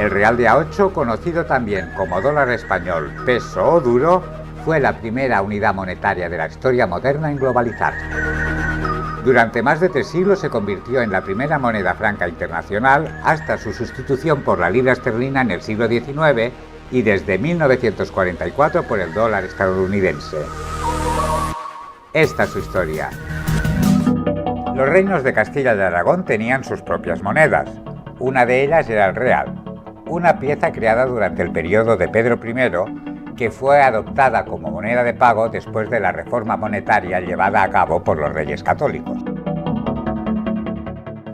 El real de A8, conocido también como dólar español, peso o duro, fue la primera unidad monetaria de la historia moderna en globalizarse. Durante más de 3 siglos se convirtió en la primera moneda franca internacional hasta su sustitución por la libra esterlina en el siglo XIX y desde 1944 por el dólar estadounidense. Esta es su historia. Los reinos de Castilla y Aragón tenían sus propias monedas. Una de ellas era el real, una pieza creada durante el periodo de Pedro I, que fue adoptada como moneda de pago después de la reforma monetaria llevada a cabo por los reyes católicos.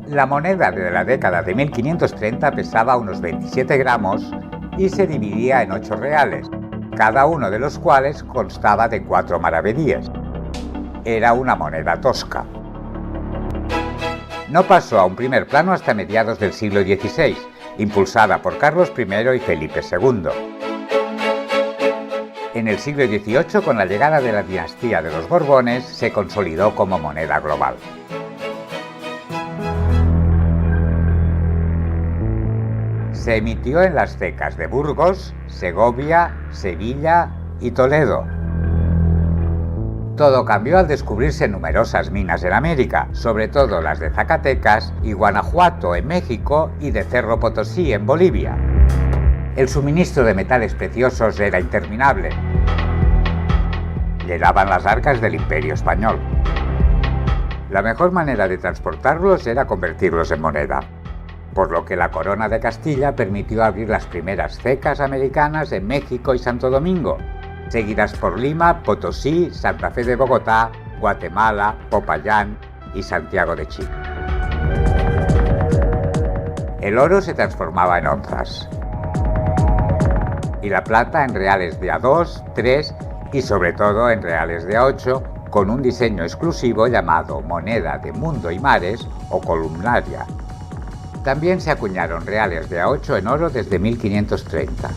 La moneda de la década de 1530 pesaba unos 27 gramos y se dividía en 8 reales, cada uno de los cuales constaba de 4 maravedíes. Era una moneda tosca. No pasó a un primer plano hasta mediados del siglo XVI, impulsada por Carlos I y Felipe II. En el siglo XVIII, con la llegada de la dinastía de los Borbones, se consolidó como moneda global. Se emitió en las cecas de Burgos, Segovia, Sevilla y Toledo. Todo cambió al descubrirse numerosas minas en América, sobre todo las de Zacatecas y Guanajuato en México y de Cerro Potosí en Bolivia. El suministro de metales preciosos era interminable. Llenaban las arcas del Imperio Español. La mejor manera de transportarlos era convertirlos en moneda, por lo que la Corona de Castilla permitió abrir las primeras cecas americanas en México y Santo Domingo, seguidas por Lima, Potosí, Santa Fe de Bogotá, Guatemala, Popayán y Santiago de Chile. El oro se transformaba en onzas y la plata en reales de A2, 3 y sobre todo en reales de A8, con un diseño exclusivo llamado moneda de mundo y mares o columnaria. También se acuñaron reales de A8 en oro desde 1530.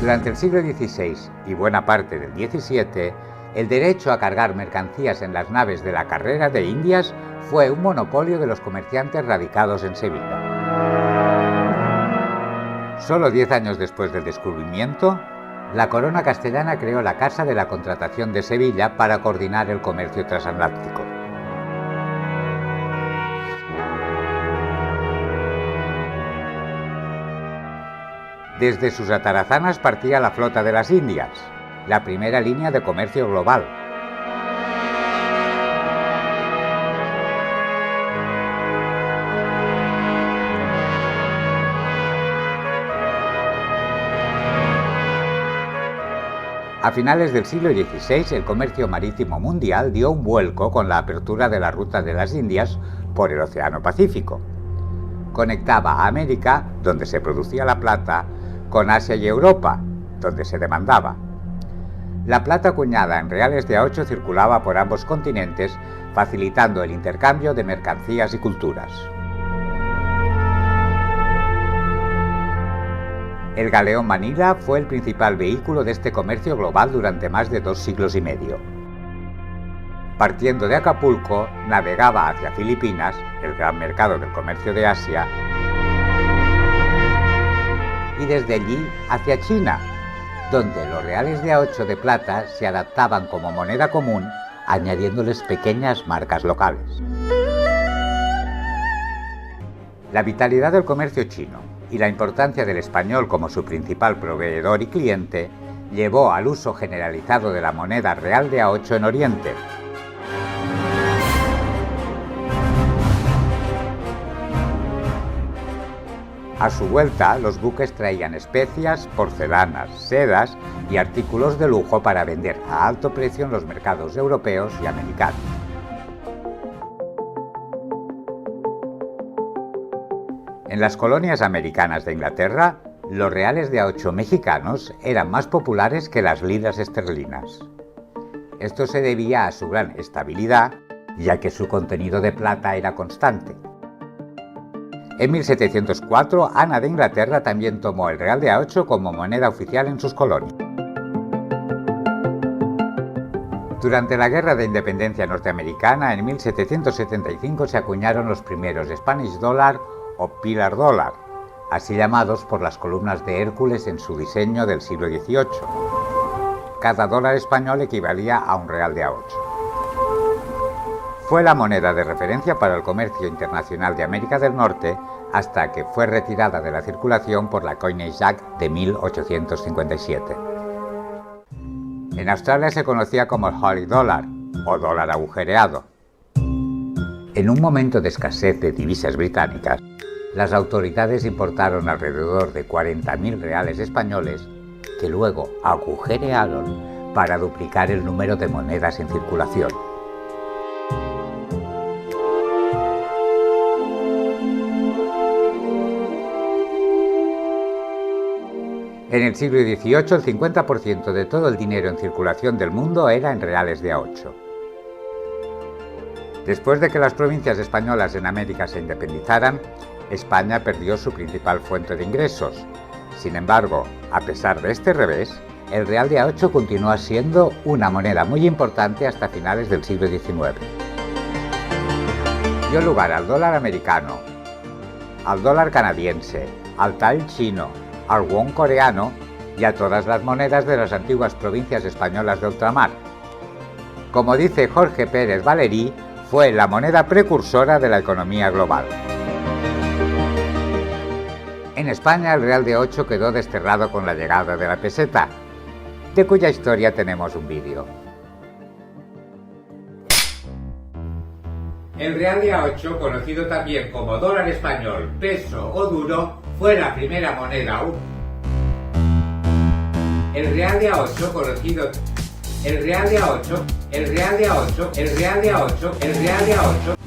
Durante el siglo XVI y buena parte del XVII, el derecho a cargar mercancías en las naves de la Carrera de Indias fue un monopolio de los comerciantes radicados en Sevilla. Solo 10 años después del descubrimiento, la corona castellana creó la Casa de la Contratación de Sevilla para coordinar el comercio transatlántico. Desde sus atarazanas partía la flota de las Indias, la primera línea de comercio global. A finales del siglo XVI, el comercio marítimo mundial dio un vuelco con la apertura de la ruta de las Indias por el Océano Pacífico. Conectaba a América, donde se producía la plata, con Asia y Europa, donde se demandaba. La plata acuñada en reales de A8 circulaba por ambos continentes, facilitando el intercambio de mercancías y culturas. El galeón Manila fue el principal vehículo de este comercio global durante más de 2 siglos y medio. Partiendo de Acapulco, navegaba hacia Filipinas, el gran mercado del comercio de Asia, y desde allí hacia China, donde los reales de A8 de plata se adaptaban como moneda común, añadiéndoles pequeñas marcas locales. La vitalidad del comercio chino y la importancia del español como su principal proveedor y cliente llevó al uso generalizado de la moneda real de A8 en Oriente. A su vuelta, los buques traían especias, porcelanas, sedas y artículos de lujo para vender a alto precio en los mercados europeos y americanos. En las colonias americanas de Inglaterra, los reales de A8 mexicanos eran más populares que las libras esterlinas. Esto se debía a su gran estabilidad, ya que su contenido de plata era constante. En 1704, Ana de Inglaterra también tomó el real de A8 como moneda oficial en sus colonias. Durante la Guerra de Independencia norteamericana, en 1775 se acuñaron los primeros Spanish Dollar o Pillar Dollar, así llamados por las columnas de Hércules en su diseño del siglo XVIII. Cada dólar español equivalía a un real de A8. Fue la moneda de referencia para el comercio internacional de América del Norte hasta que fue retirada de la circulación por la Coinage Act de 1857. En Australia se conocía como el Holy Dollar o dólar agujereado. En un momento de escasez de divisas británicas, las autoridades importaron alrededor de 40.000 reales españoles que luego agujerearon para duplicar el número de monedas en circulación. En el siglo XVIII, el 50% de todo el dinero en circulación del mundo era en reales de A8. Después de que las provincias españolas en América se independizaran, España perdió su principal fuente de ingresos. Sin embargo, a pesar de este revés, el real de A8 continúa siendo una moneda muy importante hasta finales del siglo XIX. Dio lugar al dólar americano, al dólar canadiense, al tal chino, al won coreano y a todas las monedas de las antiguas provincias españolas de ultramar. Como dice Jorge Pérez Valerí, fue la moneda precursora de la economía global. En España el real de A8 quedó desterrado con la llegada de la peseta, de cuya historia tenemos un vídeo. El real de A8, conocido también como dólar español, peso o duro, fue la primera moneda. El real de A8, conocido... El real de A8, el real de A8, el real de A8, el real de A8...